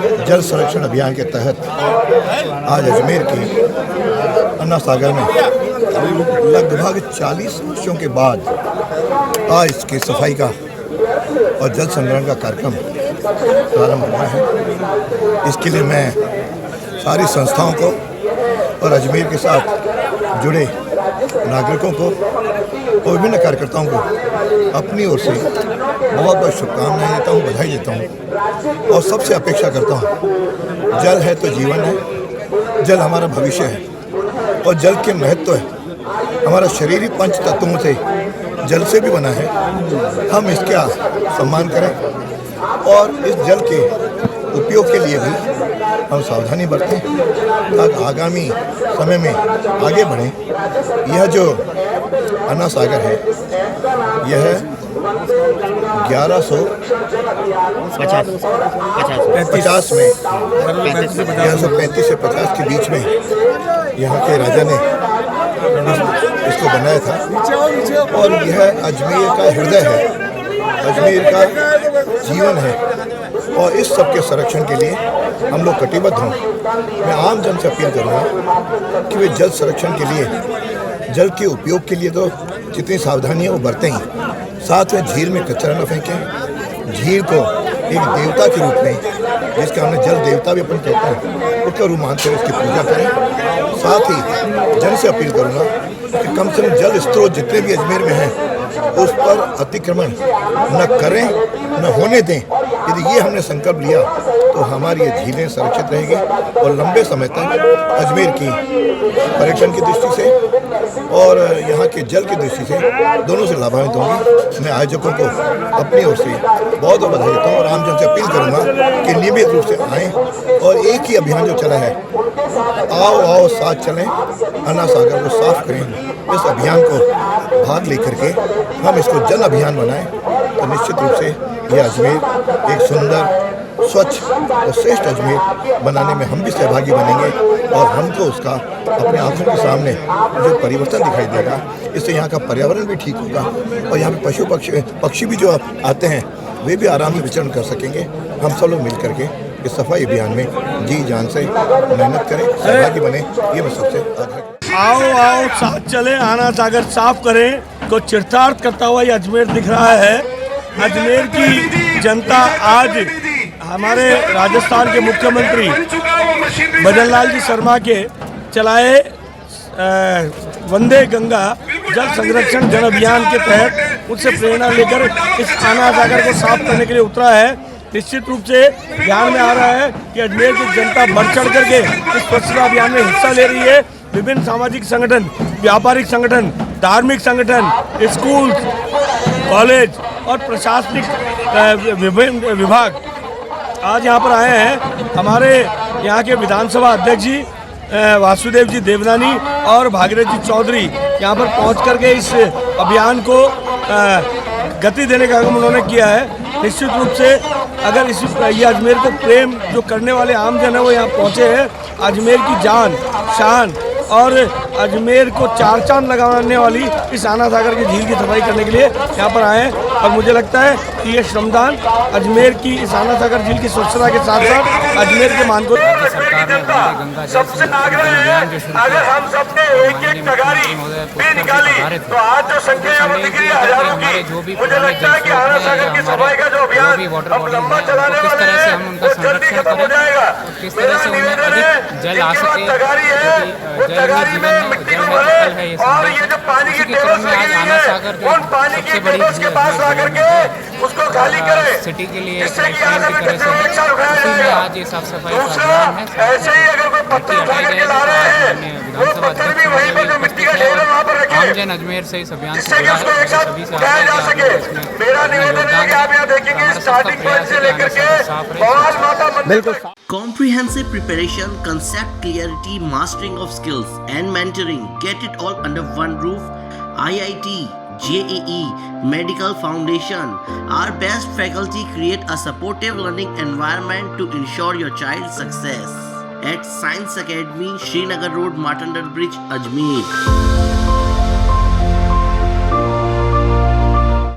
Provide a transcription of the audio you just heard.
जल संरक्षण अभियान के तहत आज अजमेर के अन्ना सागर में लगभग 40 वर्षों के बाद आज इसकी सफाई का और जल संग्रहण का कार्यक्रम प्रारंभ हुआ है। इसके लिए मैं सारी संस्थाओं को और अजमेर के साथ जुड़े नागरिकों को और विभिन्न कार्यकर्ताओं को अपनी ओर से बहुत बहुत शुभकामनाएं देता हूँ, बधाई देता हूँ और सबसे अपेक्षा करता हूँ, जल है तो जीवन है, जल हमारा भविष्य है और जल के महत्व है। हमारा शरीर ही 5 तत्वों से जल से भी बना है। हम इसका सम्मान करें और इस जल के उपयोग के लिए भी हम सावधानी बरतें ताकि आगामी समय में आगे बढ़ें। यह जो अन्ना सागर है यह 1150 में 1135 से 50 के बीच में यहाँ के राजा ने इसको बनाया था और यह अजमेर का हृदय है, अजमेर का जीवन है और इस सब के संरक्षण के लिए हम लोग कटिबद्ध हों। मैं आम जन से अपील करूँगा कि वे जल संरक्षण के लिए, जल के उपयोग के लिए तो जितनी सावधानियाँ वो बरतें ही, साथ में झील में कचरा न फेंकें। झील को एक देवता के रूप में, जिसका हमने जल देवता भी अपन कहते हैं, उसका रूप मानते हुए उसकी पूजा करें। साथ ही जन से अपील करूँगा कि कम से कम जल स्रोत जितने भी अजमेर में हैं उस पर अतिक्रमण न करें, न होने दें। यदि ये हमने संकल्प लिया तो हमारी ये झीलें सुरक्षित रहेगी और लंबे समय तक अजमेर की पर्यटन की दृष्टि से और यहाँ के जल की दृष्टि से दोनों से लाभान्वित होंगी। मैं आयोजकों को अपनी ओर से बहुत बहुत बधाई देता हूँ और आम जन से अपील करूँगा कि नियमित रूप से आएँ और एक ही अभियान जो चला है, आओ आओ साथ चलें, अन्ना सागर को साफ करें। इस अभियान को भाग लेकर के हम इसको जन अभियान बनाएं तो निश्चित रूप से यह अजमेर एक सुंदर, स्वच्छ और श्रेष्ठ अजमेर बनाने में हम भी सहभागी बनेंगे और हमको उसका अपने आंखों के सामने जो परिवर्तन दिखाई देगा, इससे यहाँ का पर्यावरण भी ठीक होगा और यहाँ पे पशु पक्षी भी जो आते हैं वे भी आराम से विचरण कर सकेंगे। हम सब लोग मिल करके इस सफाई अभियान में जी जान से मेहनत करें, सहभागी बने, ये मैं सबसे आग्रह। आओ आओ साथ चले, अन्ना सागर साफ करें को चरितार्थ करता हुआ ये अजमेर दिख रहा है। अजमेर की जनता आज हमारे राजस्थान के मुख्यमंत्री भजन लाल जी शर्मा के चलाए वंदे गंगा जल संरक्षण जन अभियान के तहत उनसे प्रेरणा लेकर इस अन्ना सागर को साफ करने के लिए उतरा है। निश्चित रूप से ध्यान में आ रहा है कि अजमेर की जनता बढ़ चढ़ करके इस स्वच्छता अभियान में हिस्सा ले रही है। विभिन्न सामाजिक संगठन, व्यापारिक संगठन, धार्मिक संगठन, स्कूल, कॉलेज और प्रशासनिक विभाग आज यहाँ पर आए हैं। हमारे यहाँ के विधानसभा अध्यक्ष जी वासुदेव जी देवनानी और भागीरथ जी चौधरी यहाँ पर पहुँच करके इस अभियान को गति देने का काम उन्होंने किया है। निश्चित रूप से अगर ये अजमेर को प्रेम जो करने वाले आमजन है वो यहाँ पहुँचे हैं। अजमेर की जान, शान और अजमेर को 4 चांद लगाने वाली इस अन्ना सागर की झील की सफाई करने के लिए यहाँ पर आए हैं और मुझे लगता है कि ये श्रमदान अजमेर की इस अन्ना सागर झील की स्वच्छता के साथ साथ अजमेर के मान को सरकार ने गंगा सबसे अभियान जो शुरू किया, हम सबने एक तगारी भी निकाली तो आज जो संख्या हमारे जो भी पुराने जल स्रोत जो भी वाटर बॉडी है किस तरह से हम उनका संरक्षण करें, किस तरह से उन्हें अधिक जल आ सके, जल ही जीवन है, जल है तो कल है ये संदेश। इसी के क्रम में आज अन्ना सागर जो सबसे बड़ी उसको खाली करें सिटी के लिए एक लाइफलाइन की तरह से, उसी में आज ये साफ सफाई का अभियान है। ऐसे ही अगर कोई पत्थर उठा करके ला रहे हैं विधानसभा अध्यक्ष आमजन अजमेर से इस अभियान से जुड़ा है, सभी से आग्रह है इसमें योगदान। Comprehensive preparation, concept clarity, mastering of skills and mentoring. Get it all under one roof. IIT, JEE, Medical Foundation. Our best faculty create a supportive learning environment to ensure your child's success. At Science Academy, Srinagar Road, Matandar Bridge, Ajmer.